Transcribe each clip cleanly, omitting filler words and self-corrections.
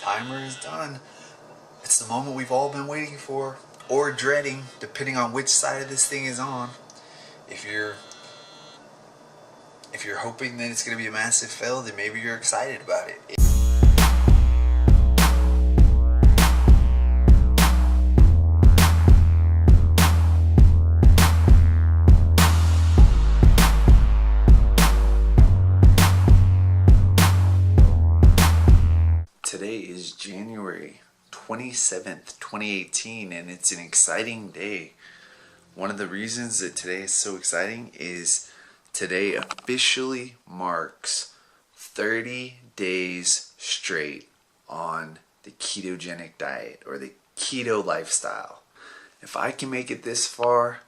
timer is done. It's the moment we've all been waiting for, or dreading, depending on which side of this thing is on. If you're hoping that it's going to be a massive fail, then maybe you're excited about it. Today is January 27th, 2018, and it's an exciting day. One of the reasons that today is so exciting is today officially marks 30 days straight on the ketogenic diet or the keto lifestyle. If I can make it this far,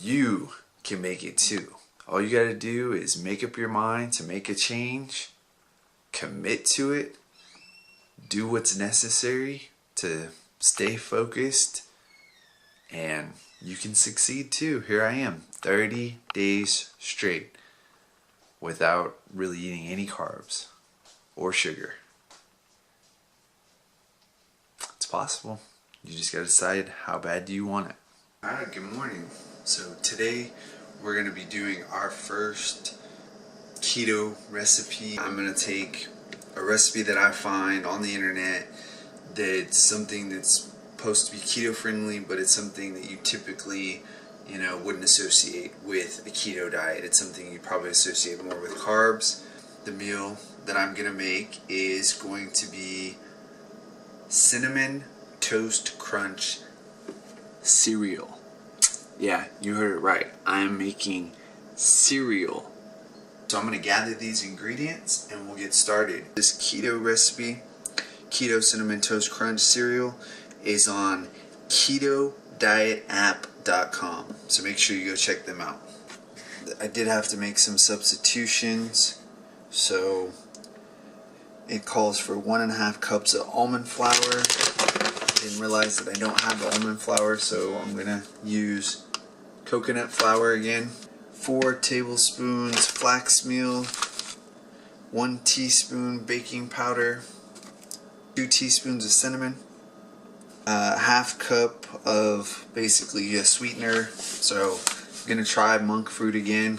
you can make it too. All you gotta do is make up your mind to make a change, commit to it, do what's necessary to stay focused, and you can succeed too. Here I am, 30 days straight without really eating any carbs or sugar. It's possible. You just gotta decide how bad do you want it. Alright, good morning. So today we're gonna be doing our first keto recipe. I'm gonna take a recipe that I find on the internet that's something that's supposed to be keto friendly, but it's something that you typically, wouldn't associate with a keto diet. It's something you probably associate more with carbs. The meal that I'm gonna make is going to be Cinnamon Toast Crunch cereal. Yeah, you heard it right. I am making cereal. So I'm going to gather these ingredients and we'll get started. This keto recipe, Keto Cinnamon Toast Crunch cereal, is on ketodietapp.com. So make sure you go check them out. I did have to make some substitutions. So it calls for 1.5 cups of almond flour. Didn't realize that I don't have almond flour, so I'm going to use coconut flour again. 4 tablespoons flax meal, 1 teaspoon baking powder, 2 teaspoons of cinnamon, 1/2 cup of basically a sweetener. So I'm gonna try monk fruit again.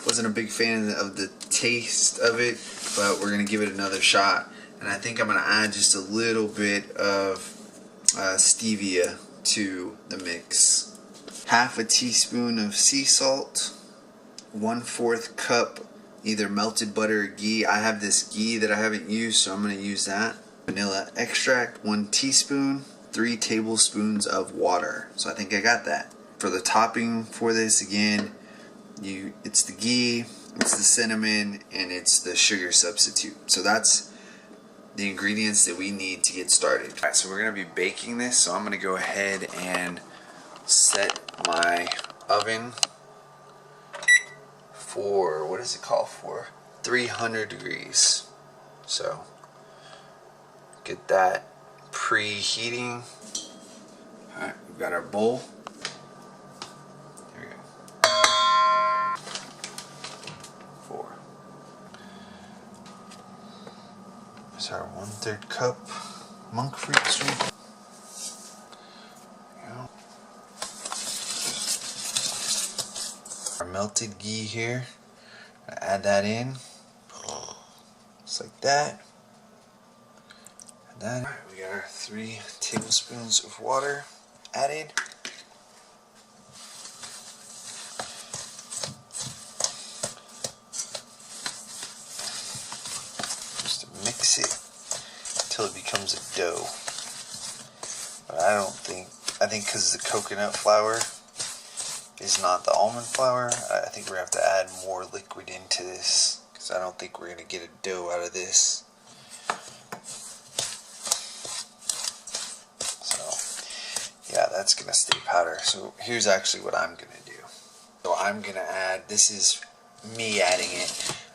Wasn't a big fan of the taste of it, but we're gonna give it another shot. And I think I'm gonna add just a little bit of stevia to the mix. 1/2 teaspoon of sea salt. 1/4 cup either melted butter or ghee. I have this ghee that I haven't used, so I'm going to use that. Vanilla extract, 1 teaspoon. 3 tablespoons of water. So I think I got that. For the topping for this, again, it's the ghee, it's the cinnamon, and it's the sugar substitute. So that's the ingredients that we need to get started. Alright, so we're going to be baking this, so I'm going to go ahead and set my oven for, what is it called for? 300 degrees. So get that preheating. Alright, we've got our bowl. There we go. 4. There's our 1/3 cup monk fruit sweet. Our melted ghee here. Add that in, just like that. And then we got our 3 tablespoons of water added. Just to mix it until it becomes a dough. But I think because the coconut flour is not the almond flour, I think we're going to have to add more liquid into this, because I don't think we're going to get a dough out of this. So yeah, that's going to stay powder. So here's actually what I'm going to do. So I'm going to add, this is me adding it,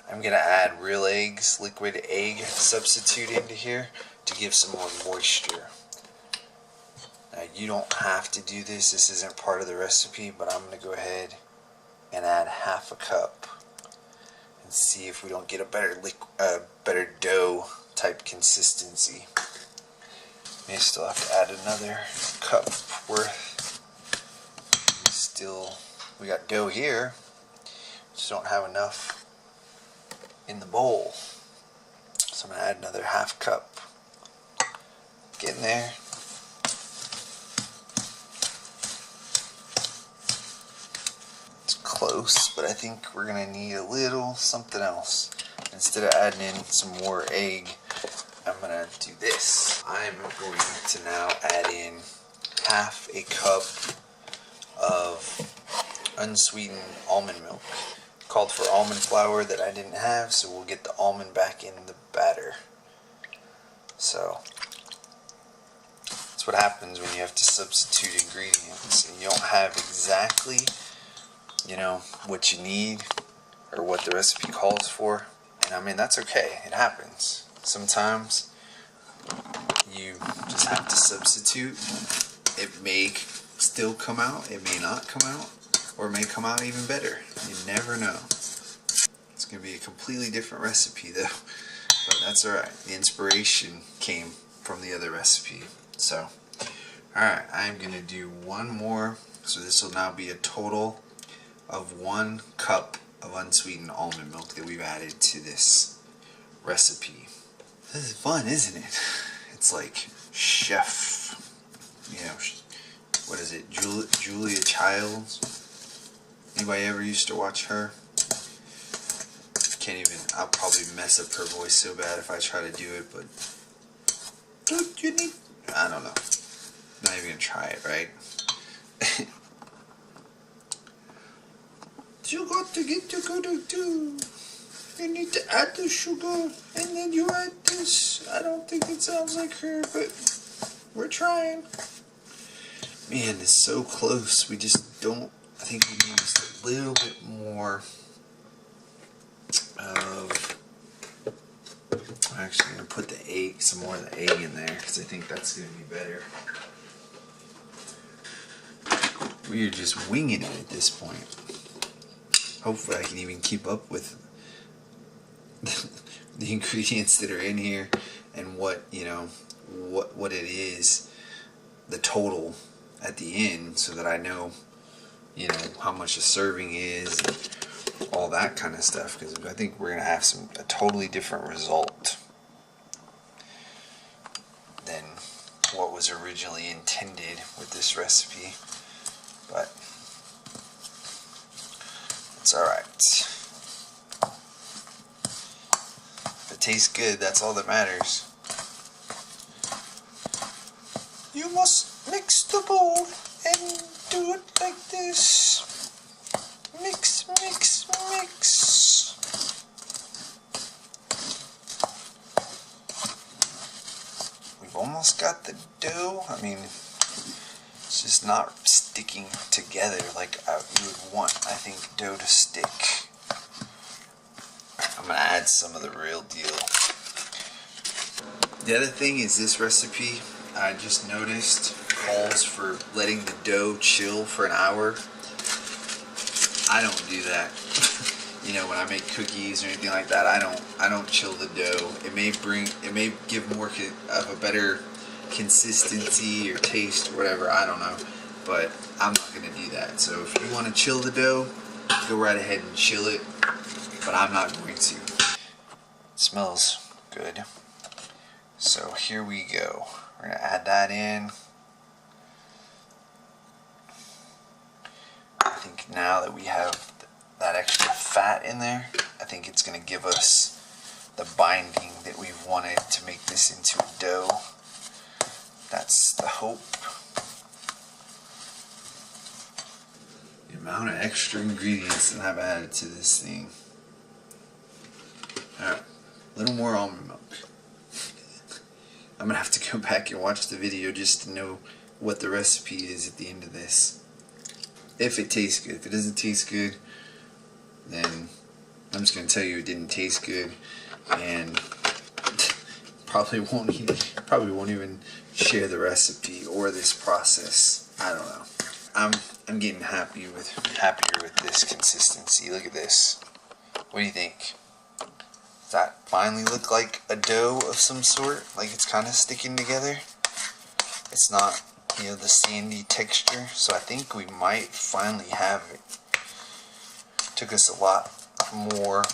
I'm going to add real eggs, liquid egg substitute into here to give some more moisture. Now, you don't have to do this. This isn't part of the recipe, but I'm going to go ahead and add 1/2 cup and see if we don't get a better dough type consistency. May still have to add another cup worth. We got dough here, just don't have enough in the bowl. So I'm going to add another half cup. Getting there. It's close, but I think we're going to need a little something else. Instead of adding in some more egg, I'm going to do this. I'm going to now add in half a cup of unsweetened almond milk. Called for almond flour that I didn't have, so we'll get the almond back in the batter. So that's what happens when you have to substitute ingredients and you don't have exactly, what you need or what the recipe calls for. And I mean, that's okay. It happens. Sometimes you just have to substitute. It may still come out, it may not come out, or it may come out even better. You never know. It's going to be a completely different recipe though, but that's alright. The inspiration came from the other recipe. So, alright, I'm going to do one more. So this will now be a total of 1 cup of unsweetened almond milk that we've added to this recipe. This is fun, isn't it? It's like chef, what is it, Julia Childs? Anybody ever used to watch her? Can't even, I'll probably mess up her voice so bad if I try to do it, but don't you need, I don't know. Not even gonna try it, right? You got to get the good too. You need to add the sugar, and then you add this. I don't think it sounds like her, but we're trying. Man, it's so close. We just don't, I think we need just a little bit more of, I'm actually going to put the egg, some more of the egg in there, because I think that's going to be better. We are just winging it at this point. Hopefully I can even keep up with the ingredients that are in here and what, what it is, the total at the end, so that I know, how much a serving is, and all that kind of stuff, because I think we're going to have a totally different result than what was originally intended with this recipe, but it's alright. If it tastes good, that's all that matters. You must mix the bowl and do it like this. Mix, mix, mix. We've almost got the dough. I mean, it's just not sticking together like you would want, I think, dough to stick. I'm going to add some of the real deal. The other thing is this recipe, I just noticed, calls for letting the dough chill for an hour. I don't do that. When I make cookies or anything like that, I don't chill the dough. It may give more of a better consistency or taste or whatever, I don't know, but I'm not going to do that. So if you want to chill the dough, go right ahead and chill it, but I'm not going to. It smells good. So here we go. We're going to add that in. I think now that we have that extra fat in there, I think it's going to give us the binding that we've wanted to make this into a dough. That's the hope. The amount of extra ingredients that I've added to this thing. Alright, a little more almond milk. I'm going to have to go back and watch the video just to know what the recipe is at the end of this. If it tastes good. If it doesn't taste good, then I'm just going to tell you it didn't taste good, and probably won't even share the recipe or this process. I don't know. I'm getting happier with this consistency. Look at this. What do you think? Does that finally look like a dough of some sort? Like it's kind of sticking together? It's not, you know, the sandy texture. So I think we might finally have it. Took us a lot more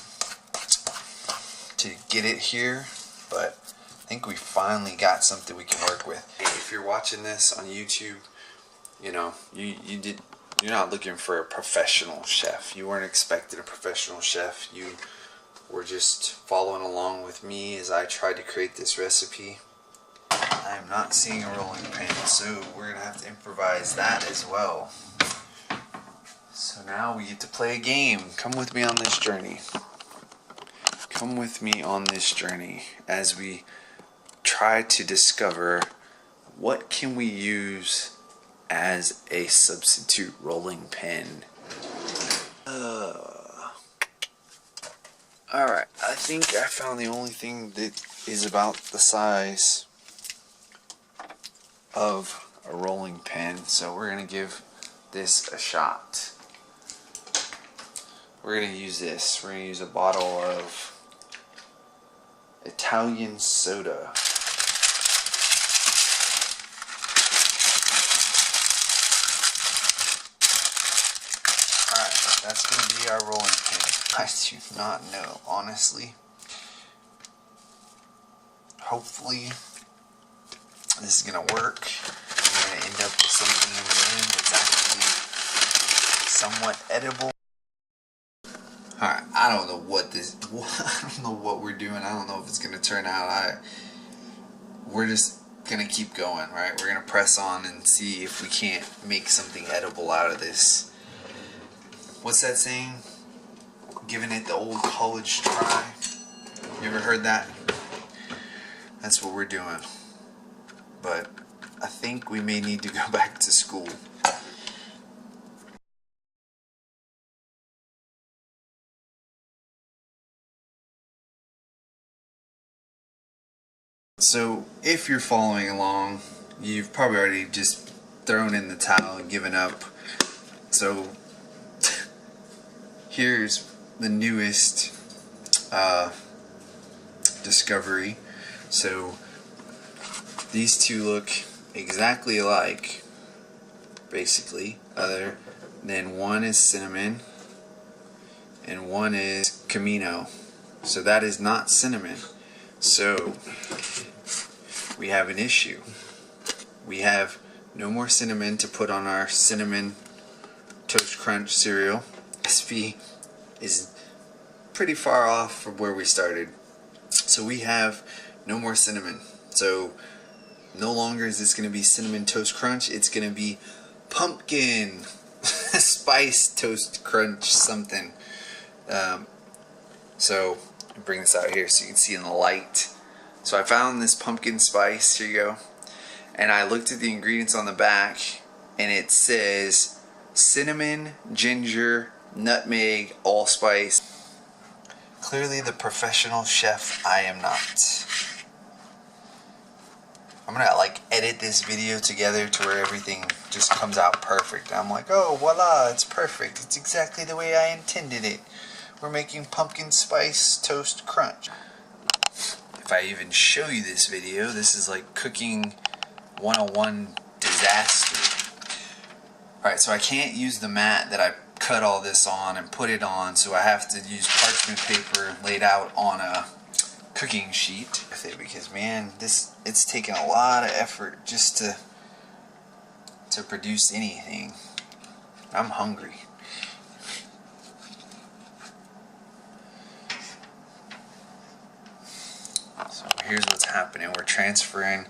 to get it here, but I think we finally got something we can work with. If you're watching this on YouTube, you know, you're not looking for a professional chef. You weren't expecting a professional chef. You were just following along with me as I tried to create this recipe. I am not seeing a rolling pin, so we're gonna have to improvise that as well. So now we get to play a game. Come with me on this journey. Come with me on this journey as we try to discover what can we use as a substitute rolling pin. Alright, I think I found the only thing that is about the size of a rolling pin, so we're going to give this a shot. We're going to use this. We're going to use a bottle of Italian soda. Alright, that's going to be our rolling pin. I do not know, honestly. Hopefully this is going to work. We're going to end up with something in the end that's actually somewhat edible. Alright, I don't know what we're doing. I don't know if it's going to turn out. We're just going to keep going, right? We're going to press on and see if we can't make something edible out of this. What's that saying? Giving it the old college try. You ever heard that? That's what we're doing. But I think we may need to go back to school. So if you're following along, you've probably already just thrown in the towel and given up. So here's the newest discovery. So these two look exactly alike, basically, other than one is cinnamon and one is Camino. So that is not cinnamon. So we have an issue. We have no more cinnamon to put on our cinnamon toast crunch cereal. SV is pretty far off from where we started. So we have no more cinnamon. So no longer is this going to be cinnamon toast crunch. It's going to be pumpkin spice toast crunch something. So I'll bring this out here so you can see in the light. So I found this pumpkin spice. Here you go. And I looked at the ingredients on the back, and it says cinnamon, ginger, nutmeg, allspice. Clearly the professional chef I am not. I'm gonna like edit this video together to where everything just comes out perfect. I'm like, oh voila, it's perfect. It's exactly the way I intended it. We're making pumpkin spice toast crunch. If I even show you this video, this is like cooking 101 disaster. Alright, so I can't use the mat that I cut all this on and put it on, so I have to use parchment paper laid out on a cooking sheet with it, because man, it's taken a lot of effort just to produce anything. I'm hungry. So here's what's happening. We're transferring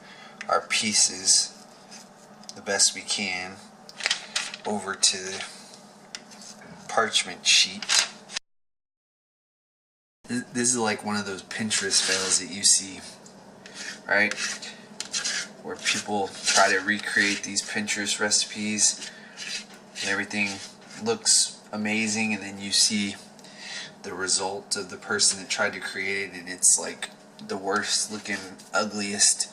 our pieces the best we can over to the parchment sheet. This is like one of those Pinterest fails that you see, right? Where people try to recreate these Pinterest recipes and everything looks amazing, and then you see the result of the person that tried to create it, and it's like the worst looking, ugliest,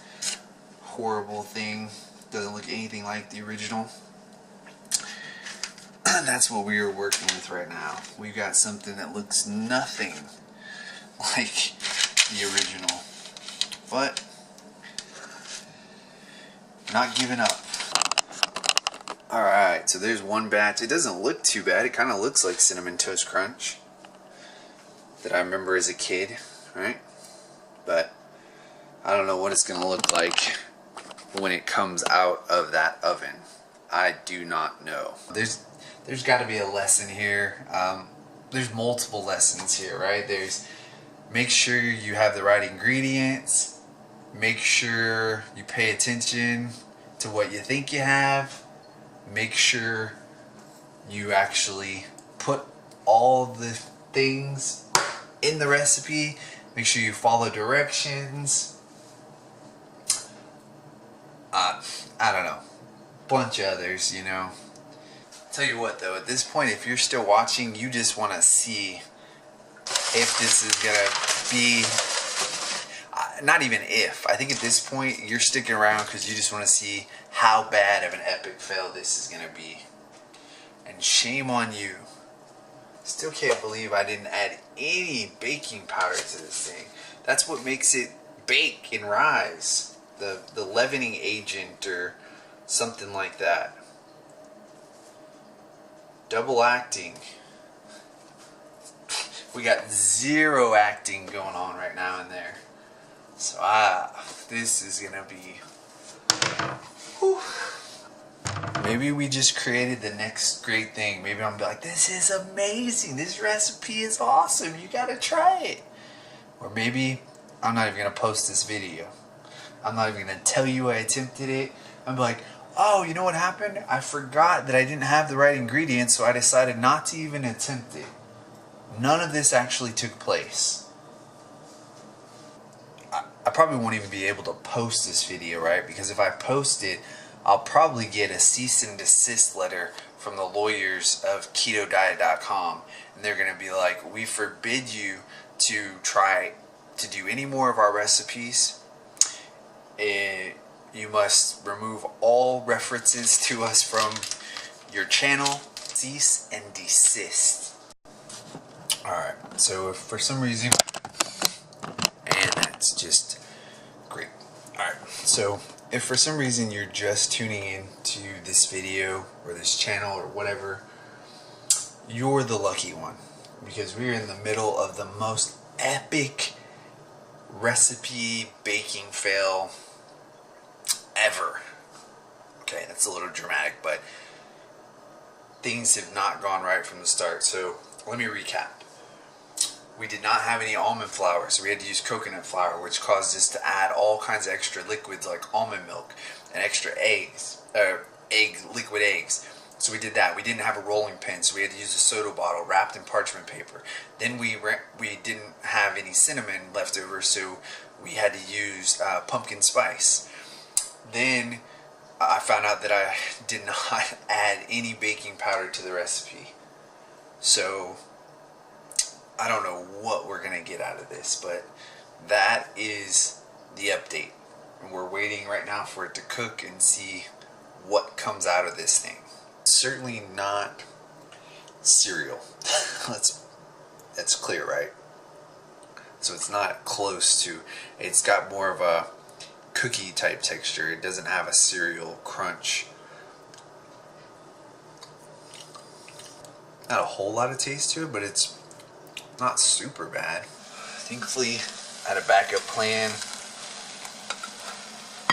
horrible thing. Doesn't look anything like the original. That's what we are working with right now. We've got something that looks nothing like the original, but Not giving up. Alright, so there's one batch. It doesn't look too bad. It kind of looks like Cinnamon Toast Crunch that I remember as a kid, right? But I don't know what it's going to look like when it comes out of that oven. I do not know. There's got to be a lesson here. There's multiple lessons here, right? There's make sure you have the right ingredients. Make sure you pay attention to what you think you have. Make sure you actually put all the things in the recipe. Make sure you follow directions. I don't know. Bunch of others, you know. Tell you what though, at this point, if you're still watching, you just want to see if this is gonna be, not even if, I think at this point you're sticking around because you just want to see how bad of an epic fail this is gonna be. And shame on you. Still can't believe I didn't add any baking powder to this thing. That's what makes it bake and rise. The leavening agent or something like that. Double acting. We got zero acting going on right now in there. So this is gonna be, whew. Maybe we just created the next great thing. Maybe I'm like, this is amazing. This recipe is awesome. You gotta try it. Or maybe I'm not even gonna post this video. I'm not even gonna tell you I attempted it. I'm like, oh, you know what happened? I forgot that I didn't have the right ingredients, so I decided not to even attempt it. None of this actually took place. I probably won't even be able to post this video, right? Because if I post it, I'll probably get a cease and desist letter from the lawyers of KetoDiet.com, and they're gonna be like, we forbid you to try to do any more of our recipes. You must remove all references to us from your channel. Cease and desist. Alright, so if for some reason, and that's just great. Alright, so if for some reason you're just tuning in to this video or this channel or whatever, you're the lucky one, because we're in the middle of the most epic recipe baking fail ever. Okay, that's a little dramatic, but things have not gone right from the start. So let me recap. We did not have any almond flour, so we had to use coconut flour, which caused us to add all kinds of extra liquids like almond milk and extra eggs, liquid eggs. So we did that. We didn't have a rolling pin, so we had to use a soda bottle wrapped in parchment paper. Then we didn't have any cinnamon left over, so we had to use pumpkin spice. Then I found out that I did not add any baking powder to the recipe. So I don't know what we're going to get out of this, but that is the update. And we're waiting right now for it to cook and see what comes out of this thing. Certainly not cereal. That's clear, right? So it's not close to, it's got more of a cookie type texture. It doesn't have a cereal crunch. Not a whole lot of taste to it, but it's not super bad. Thankfully, I had a backup plan.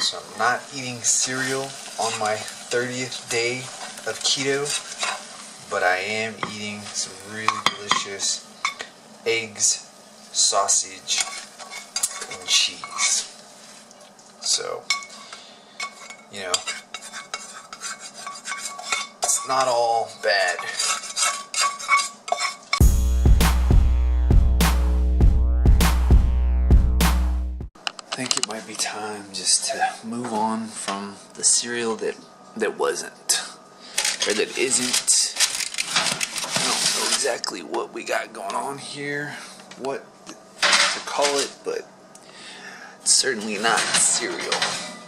So I'm not eating cereal on my 30th day of keto, but I am eating some really delicious eggs, sausage, and cheese. So, you know, it's not all bad. I think it might be time just to move on from the cereal that wasn't, or that isn't. I don't know exactly what we got going on here, what to call it, but it's certainly not cereal.